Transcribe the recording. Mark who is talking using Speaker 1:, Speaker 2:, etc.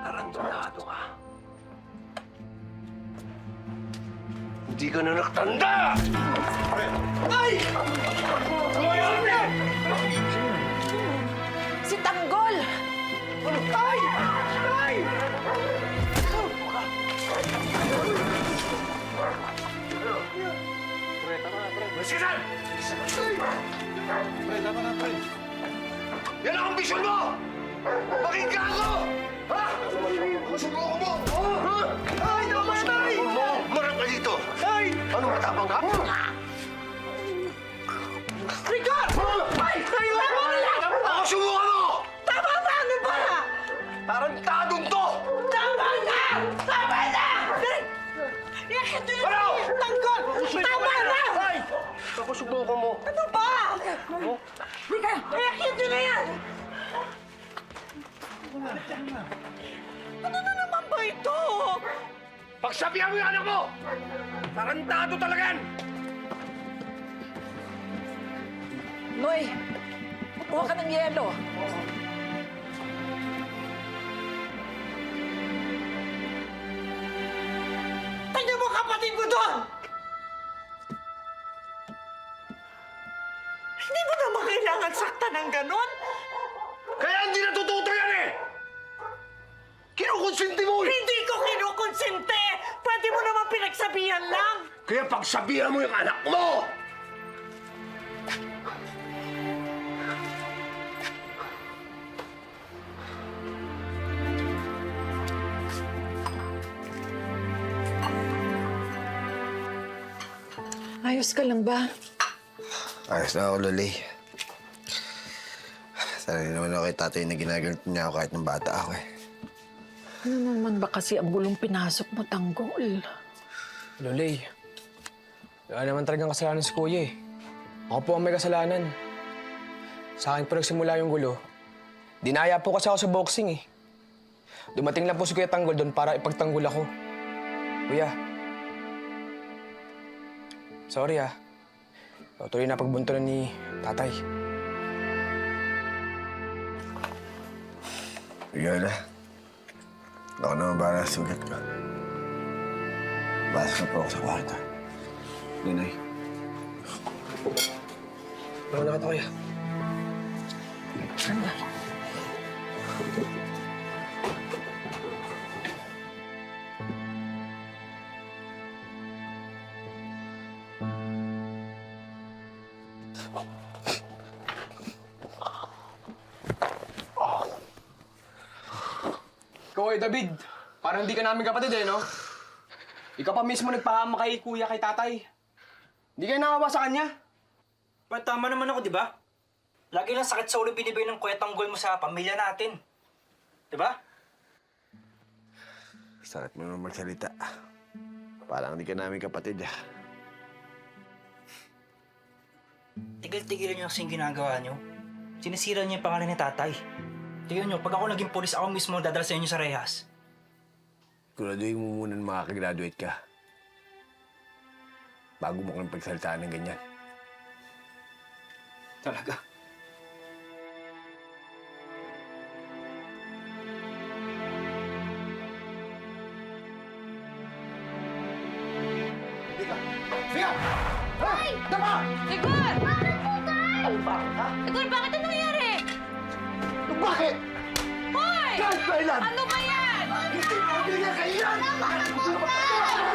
Speaker 1: Tarantado ka. Hindi ka na nakatanda! Ay!
Speaker 2: Si Tanggol!
Speaker 1: Ay! Ay! Masisan!
Speaker 3: Pre, tama na, pre.
Speaker 1: Yan ang ambisyon mo! Maging gago! Ha? Masubukan mo! Ha? Ay, tama na, tay! Marap ka dito! Ay! Ano matapang ka?
Speaker 2: Rigor! Ay! Tama na lang!
Speaker 1: Ako subukan mo!
Speaker 2: Tama na! Ano ba?
Speaker 1: Tarantadong to!
Speaker 2: Tama na! Tama na! Iakit nyo na si Tanggol! Tama na!
Speaker 1: Ay! Ako subukan mo!
Speaker 2: Ano ba? Liga! Iakit nyo na yan! Ano na naman ba ito?
Speaker 1: Pagsabihan mo yung anak mo! Tarantado talaga yan!
Speaker 2: Noy! Kuha ka ng yelo. Tignan mo kapatid mo doon! Hindi mo naman kailangan saktan ng ganon?
Speaker 1: Kaya hindi natututo yan eh! Kinukonsinti mo eh!
Speaker 2: Hindi ko kinukonsente! Pwede mo naman pinagsabihan lang!
Speaker 1: Kaya pagsabihan mo yung anak mo!
Speaker 2: Ayos ka lang ba?
Speaker 3: Ayos na ako, Loli. Sanay naman ako kay tatay na ginaganap niya ako kahit nung bata ako eh.
Speaker 2: Ano naman ba kasi ang gulong pinasok mo, Tanggol?
Speaker 4: Lolay, wala naman talagang kasalanan si Kuya eh. Ako po ang may kasalanan. Sa akin po nagsimula yung gulo. Dinaya po kasi ako sa boxing eh. Dumating lang po si Kuya Tanggol doon para ipagtanggol ako. Kuya. Sorry ah. Tuloy na pagbuntunan ni tatay.
Speaker 3: Ikaw na. Ako naman ba sa sugat ko? Basok na po ako sa kwarto. Nanay.
Speaker 4: Wala na kita, Kuya.
Speaker 2: Ano?
Speaker 4: Ikaw eh, David. Parang hindi ka namin kapatid eh, no? Ikaw pa mismo nagpahama kay Kuya, kay tatay. Hindi kayo nakawa sa kanya.
Speaker 5: But tama naman ako, di ba? Lagi lang sakit sa ulo binibigay ng Kuya Tanggol mo sa pamilya natin. Di ba?
Speaker 3: Sakit mo naman magsalita. Parang hindi ka namin kapatid ah.
Speaker 5: Tigil-tigilan niyo kasi yung ginagawa niyo. Sinisira niyo yung pangalan ni tatay. Tignan niyo, pag ako naging polis, ako mismo dadala sa inyo sa rehas.
Speaker 3: Siguraduhin mo muna na makakagraduate ka. Bago mo kang pagsalitaan ng ganyan.
Speaker 5: Talaga.
Speaker 6: Igor! Bakit po, Tay? Igor, bakit ano nangyari?
Speaker 1: Bakit?
Speaker 6: Hoy!
Speaker 1: Kahit kailan!
Speaker 6: Ano ba yan?
Speaker 1: Hindi mo binigyan kayo yan!
Speaker 6: Tama na po, Tay!